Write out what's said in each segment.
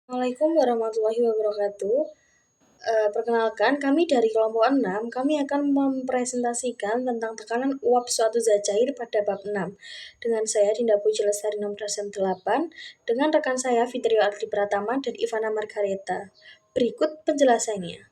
Assalamualaikum warahmatullahi wabarakatuh. Perkenalkan, kami dari kelompok 6, kami akan mempresentasikan tentang tekanan uap suatu zat cair pada bab 6. Dengan saya Dinda Puji Lestari nomor 8, dengan rekan saya Fitrio Ardi Pratama dan Ivana Margareta. Berikut penjelasannya.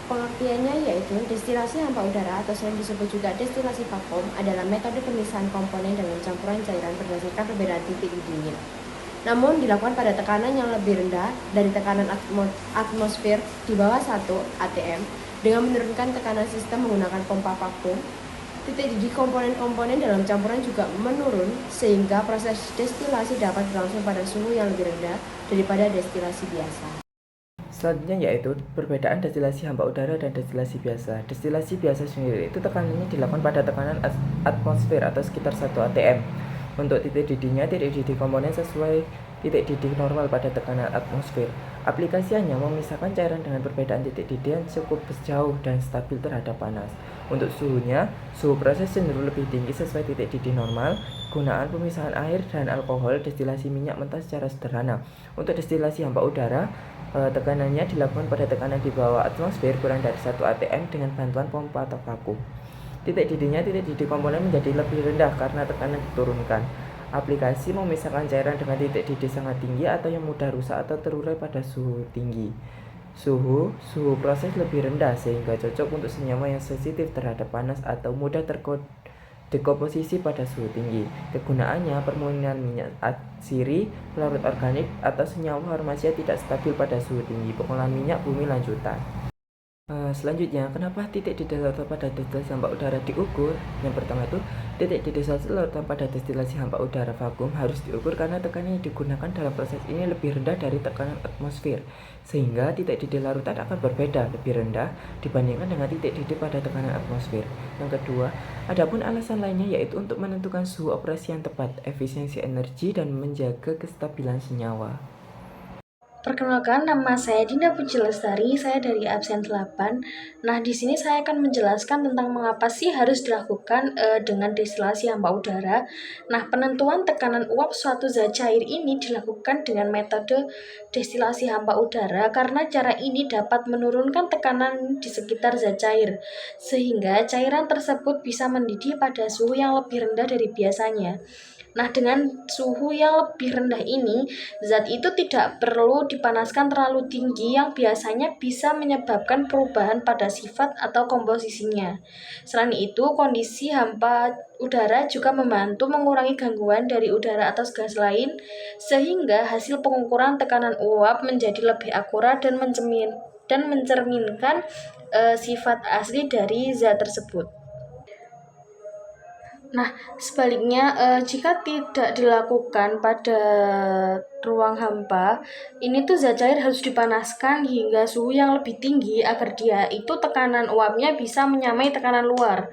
Pengertiannya yaitu destilasi hampa udara atau sering disebut juga destilasi vakum adalah metode pemisahan komponen dengan campuran cairan berdasarkan perbedaan titik didihnya. Namun dilakukan pada tekanan yang lebih rendah dari tekanan atmosfer di bawah 1 atm dengan menurunkan tekanan sistem menggunakan pompa vakum. Titik didih komponen-komponen dalam campuran juga menurun sehingga proses destilasi dapat berlangsung pada suhu yang lebih rendah daripada destilasi biasa. Selanjutnya yaitu perbedaan destilasi hampa udara dan destilasi biasa. Destilasi biasa sendiri itu tekanannya dilakukan pada tekanan atmosfer atau sekitar 1 atm. Untuk titik didihnya, titik didih komponen sesuai titik didih normal pada tekanan atmosfer. Aplikasinya memisahkan cairan dengan perbedaan titik didih yang cukup jauh dan stabil terhadap panas. Untuk suhunya, suhu proses cenderung lebih tinggi sesuai titik didih normal. Gunaan pemisahan air dan alkohol, destilasi minyak mentah secara sederhana. Untuk destilasi hampa udara, tekanannya dilakukan pada tekanan di bawah atmosfer kurang dari 1 atm dengan bantuan pompa atau vakum. Titik didih komponen menjadi lebih rendah karena tekanan diturunkan. Aplikasi memisahkan cairan dengan titik didih sangat tinggi atau yang mudah rusak atau terurai pada suhu tinggi. Suhu proses lebih rendah sehingga cocok untuk senyawa yang sensitif terhadap panas atau mudah dekomposisi pada suhu tinggi. Kegunaannya, permainan minyak siri, larut organik, atau senyawa farmasia tidak stabil pada suhu tinggi. Pengolahan minyak bumi lanjutan. Selanjutnya, kenapa titik didih larutan pada destilasi hampa udara diukur? Yang pertama itu, titik didih larutan pada destilasi hampa udara vakum harus diukur karena tekanan yang digunakan dalam proses ini lebih rendah dari tekanan atmosfer, sehingga titik didih larutan akan berbeda, lebih rendah dibandingkan dengan titik didih pada tekanan atmosfer. Yang kedua, adapun alasan lainnya yaitu untuk menentukan suhu operasi yang tepat, efisiensi energi, dan menjaga kestabilan senyawa. Perkenalkan, nama saya Dinda Puji Lestari, saya dari absen 8. Nah, di sini saya akan menjelaskan tentang mengapa sih harus dilakukan dengan destilasi hampa udara. Nah, penentuan tekanan uap suatu zat cair ini dilakukan dengan metode destilasi hampa udara karena cara ini dapat menurunkan tekanan di sekitar zat cair, sehingga cairan tersebut bisa mendidih pada suhu yang lebih rendah dari biasanya. Nah, dengan suhu yang lebih rendah ini, zat itu tidak perlu dipanaskan terlalu tinggi yang biasanya bisa menyebabkan perubahan pada sifat atau komposisinya. Selain itu, kondisi hampa udara juga membantu mengurangi gangguan dari udara atau gas lain, sehingga hasil pengukuran tekanan uap menjadi lebih akurat dan mencerminkan sifat asli dari zat tersebut. Nah, sebaliknya, jika tidak dilakukan pada ruang hampa, ini tuh zat cair harus dipanaskan hingga suhu yang lebih tinggi agar dia itu tekanan uapnya bisa menyamai tekanan luar.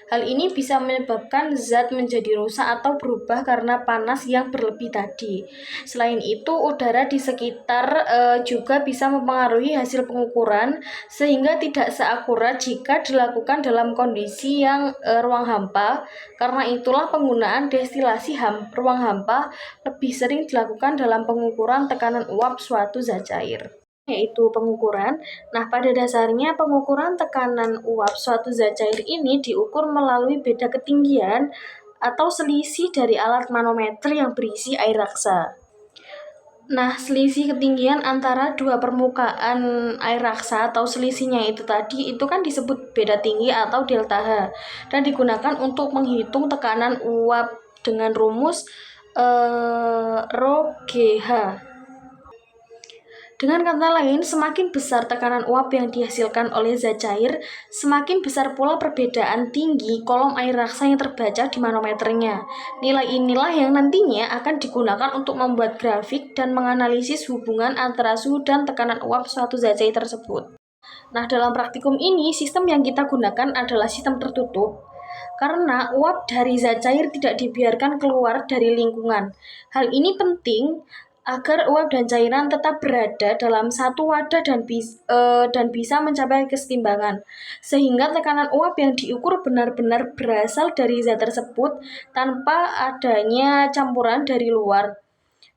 Hal ini bisa menyebabkan zat menjadi rusak atau berubah karena panas yang berlebih tadi. Selain itu, udara di sekitar juga bisa mempengaruhi hasil pengukuran, sehingga tidak seakurat jika dilakukan dalam kondisi yang ruang hampa. Karena itulah penggunaan destilasi ruang hampa lebih sering dilakukan dalam pengukuran tekanan uap suatu zat cair, yaitu pengukuran. Nah, pada dasarnya pengukuran tekanan uap suatu zat cair ini diukur melalui beda ketinggian atau selisih dari alat manometer yang berisi air raksa. Nah, selisih ketinggian antara dua permukaan air raksa atau selisihnya itu tadi itu kan disebut beda tinggi atau delta H dan digunakan untuk menghitung tekanan uap dengan rumus Rho GH. Dengan kata lain, semakin besar tekanan uap yang dihasilkan oleh zat cair, semakin besar pula perbedaan tinggi kolom air raksa yang terbaca di manometernya. Nilai inilah yang nantinya akan digunakan untuk membuat grafik dan menganalisis hubungan antara suhu dan tekanan uap suatu zat cair tersebut. Nah, dalam praktikum ini, sistem yang kita gunakan adalah sistem tertutup, karena uap dari zat cair tidak dibiarkan keluar dari lingkungan. Hal ini penting agar uap dan cairan tetap berada dalam satu wadah dan bisa mencapai kesetimbangan, sehingga tekanan uap yang diukur benar-benar berasal dari zat tersebut tanpa adanya campuran dari luar.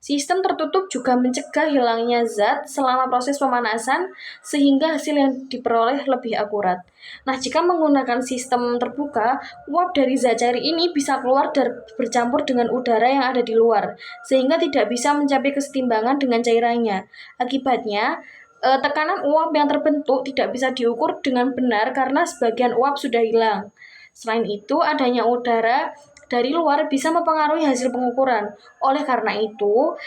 Sistem tertutup juga mencegah hilangnya zat selama proses pemanasan sehingga hasil yang diperoleh lebih akurat. Nah, jika menggunakan sistem terbuka, uap dari zat cair ini bisa keluar dan bercampur dengan udara yang ada di luar, sehingga tidak bisa mencapai kesetimbangan dengan cairannya. Akibatnya, tekanan uap yang terbentuk tidak bisa diukur dengan benar karena sebagian uap sudah hilang. Selain itu, adanya udara dari luar bisa mempengaruhi hasil pengukuran. Oleh karena itu,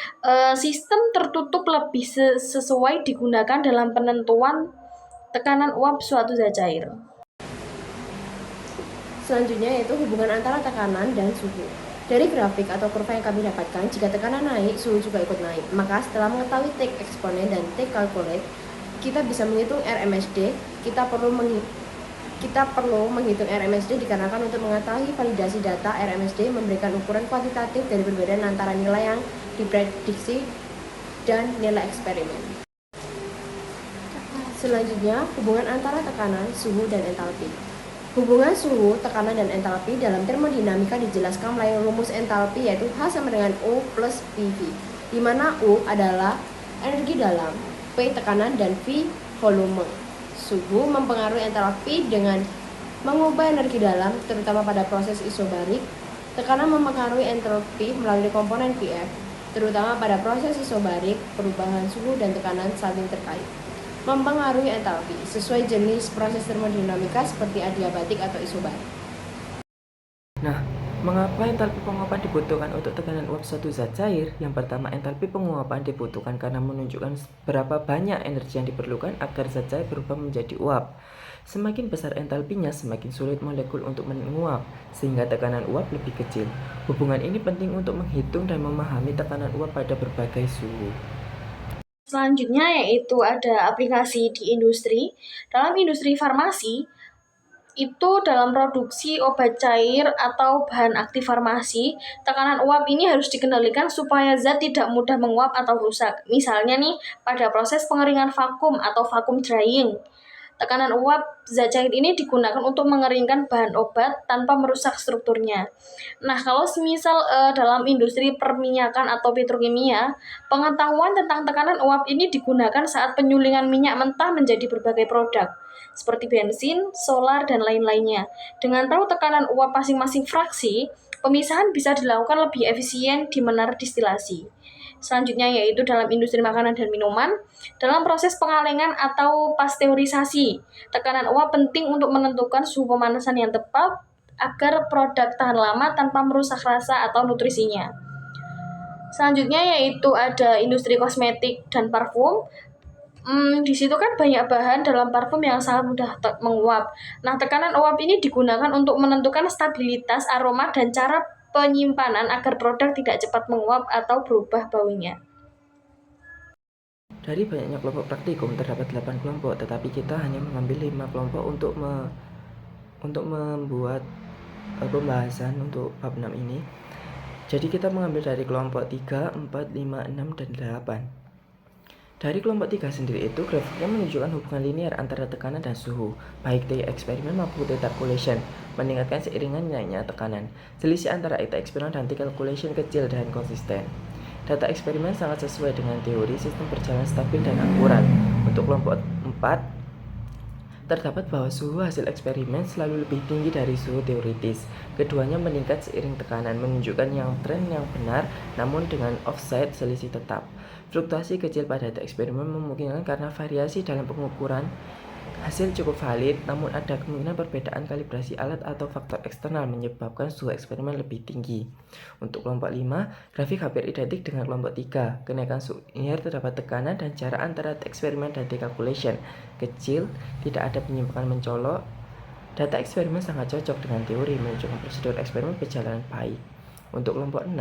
sistem tertutup lebih sesuai digunakan dalam penentuan tekanan uap suatu zat cair. Selanjutnya yaitu hubungan antara tekanan dan suhu. Dari grafik atau kurva yang kami dapatkan, jika tekanan naik, suhu juga ikut naik. Maka setelah mengetahui take exponent dan take calculate, kita bisa menghitung RMSD. Kita perlu menghitung RMSD dikarenakan untuk mengetahui validasi data RMSD memberikan ukuran kuantitatif dari perbedaan antara nilai yang diprediksi dan nilai eksperimen. Selanjutnya, hubungan antara tekanan, suhu, dan entalpi. Hubungan suhu, tekanan, dan entalpi dalam termodinamika dijelaskan melalui rumus entalpi yaitu H sama dengan U plus PV, di mana U adalah energi dalam, P tekanan, dan V volume. Suhu mempengaruhi entalpi dengan mengubah energi dalam, terutama pada proses isobarik. Tekanan mempengaruhi entalpi melalui komponen Pf, terutama pada proses isobarik. Perubahan suhu dan tekanan saling terkait. Mempengaruhi entalpi sesuai jenis proses termodinamika seperti adiabatik atau isobarik. Nah, mengapa entalpi penguapan dibutuhkan untuk tekanan uap suatu zat cair? Yang pertama, entalpi penguapan dibutuhkan karena menunjukkan berapa banyak energi yang diperlukan agar zat cair berubah menjadi uap. Semakin besar entalpinya, semakin sulit molekul untuk menguap, sehingga tekanan uap lebih kecil. Hubungan ini penting untuk menghitung dan memahami tekanan uap pada berbagai suhu. Selanjutnya yaitu ada aplikasi di industri. Dalam industri farmasi, itu dalam produksi obat cair atau bahan aktif farmasi, tekanan uap ini harus dikendalikan supaya zat tidak mudah menguap atau rusak. Misalnya nih, pada proses pengeringan vakum atau vacuum drying. Tekanan uap zat cair ini digunakan untuk mengeringkan bahan obat tanpa merusak strukturnya. Nah, kalau semisal dalam industri perminyakan atau petrokimia, pengetahuan tentang tekanan uap ini digunakan saat penyulingan minyak mentah menjadi berbagai produk, seperti bensin, solar, dan lain-lainnya. Dengan tahu tekanan uap masing-masing fraksi, pemisahan bisa dilakukan lebih efisien di menara distilasi. Selanjutnya yaitu dalam industri makanan dan minuman, dalam proses pengalengan atau pasteurisasi, tekanan uap penting untuk menentukan suhu pemanasan yang tepat agar produk tahan lama tanpa merusak rasa atau nutrisinya. Selanjutnya yaitu ada industri kosmetik dan parfum. Di situ kan banyak bahan dalam parfum yang sangat mudah menguap. Nah, tekanan uap ini digunakan untuk menentukan stabilitas aroma dan cara penyimpanan agar produk tidak cepat menguap atau berubah baunya. Dari banyaknya kelompok praktikum terdapat 8 kelompok, tetapi kita hanya mengambil 5 kelompok untuk membuat pembahasan untuk bab 6 ini. Jadi kita mengambil dari kelompok 3, 4, 5, 6, dan 8. Dari kelompok 3 sendiri itu grafiknya menunjukkan hubungan linear antara tekanan dan suhu, baik T eksperimen maupun T calculation, meningkatkan seiringan naiknya tekanan. Selisih antara T eksperimen dan T calculation kecil dan konsisten. Data eksperimen sangat sesuai dengan teori sistem berjalan stabil dan akurat. Untuk kelompok 4, terdapat bahwa suhu hasil eksperimen selalu lebih tinggi dari suhu teoritis. Keduanya meningkat seiring tekanan, menunjukkan tren yang benar, namun dengan offset selisih tetap. Fluktuasi kecil pada data eksperimen memungkinkan karena variasi dalam pengukuran hasil cukup valid, namun ada kemungkinan perbedaan kalibrasi alat atau faktor eksternal menyebabkan suhu eksperimen lebih tinggi. Untuk kelompok 5, grafik hampir identik dengan kelompok 3. Kenaikan suhu linear terdapat tekanan dan jarak antara eksperimen dan decalculation kecil, tidak ada penyimpangan mencolok. Data eksperimen sangat cocok dengan teori, menunjukkan prosedur eksperimen berjalan baik. Untuk kelompok 6,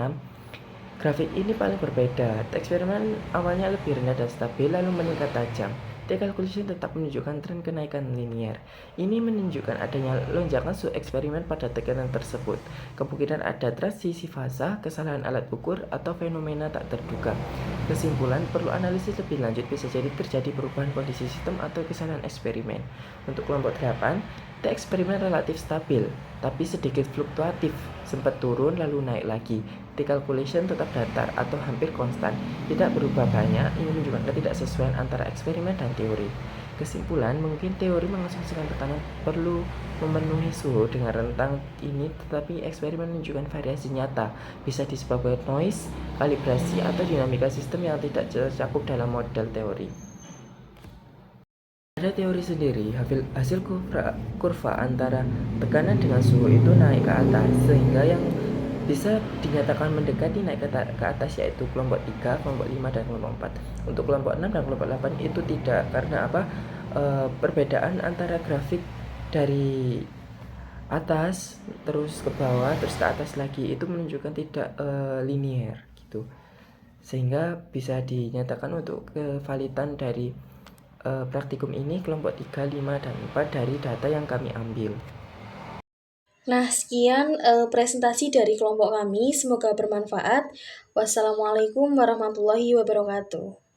grafik ini paling berbeda. Eksperimen awalnya lebih rendah dan stabil, lalu meningkat tajam. Decalculation tetap menunjukkan tren kenaikan linear. Ini menunjukkan adanya lonjakan suhu eksperimen pada tekanan tersebut. Kemungkinan ada transisi fase, kesalahan alat ukur, atau fenomena tak terduga. Kesimpulan, perlu analisis lebih lanjut, bisa jadi terjadi perubahan kondisi sistem atau kesalahan eksperimen. Untuk kelompok 8, eksperimen relatif stabil, tapi sedikit fluktuatif, sempat turun lalu naik lagi. T-calculation tetap datar atau hampir konstan, tidak berubah banyak. Ini menunjukkan ketidaksesuaian antara eksperimen dan teori. Kesimpulan, mungkin teori mengasumsikan tekanan perlu memenuhi suhu dengan rentang ini, tetapi eksperimen menunjukkan variasi nyata, bisa disebabkan noise, kalibrasi, atau dinamika sistem yang tidak tercakup dalam model teori. Pada teori sendiri, hasil kurva antara tekanan dengan suhu itu naik ke atas, sehingga yang bisa dinyatakan mendekati naik ke atas yaitu kelompok 3, kelompok 5, dan kelompok 4. Untuk kelompok 6 dan kelompok 8 itu tidak, karena apa? Perbedaan antara grafik dari atas terus ke bawah terus ke atas lagi itu menunjukkan tidak linier gitu, sehingga bisa dinyatakan untuk kevalidan dari praktikum ini kelompok 3, 5, dan 4 dari data yang kami ambil. Nah, sekian presentasi dari kelompok kami. Semoga bermanfaat. Wassalamualaikum warahmatullahi wabarakatuh.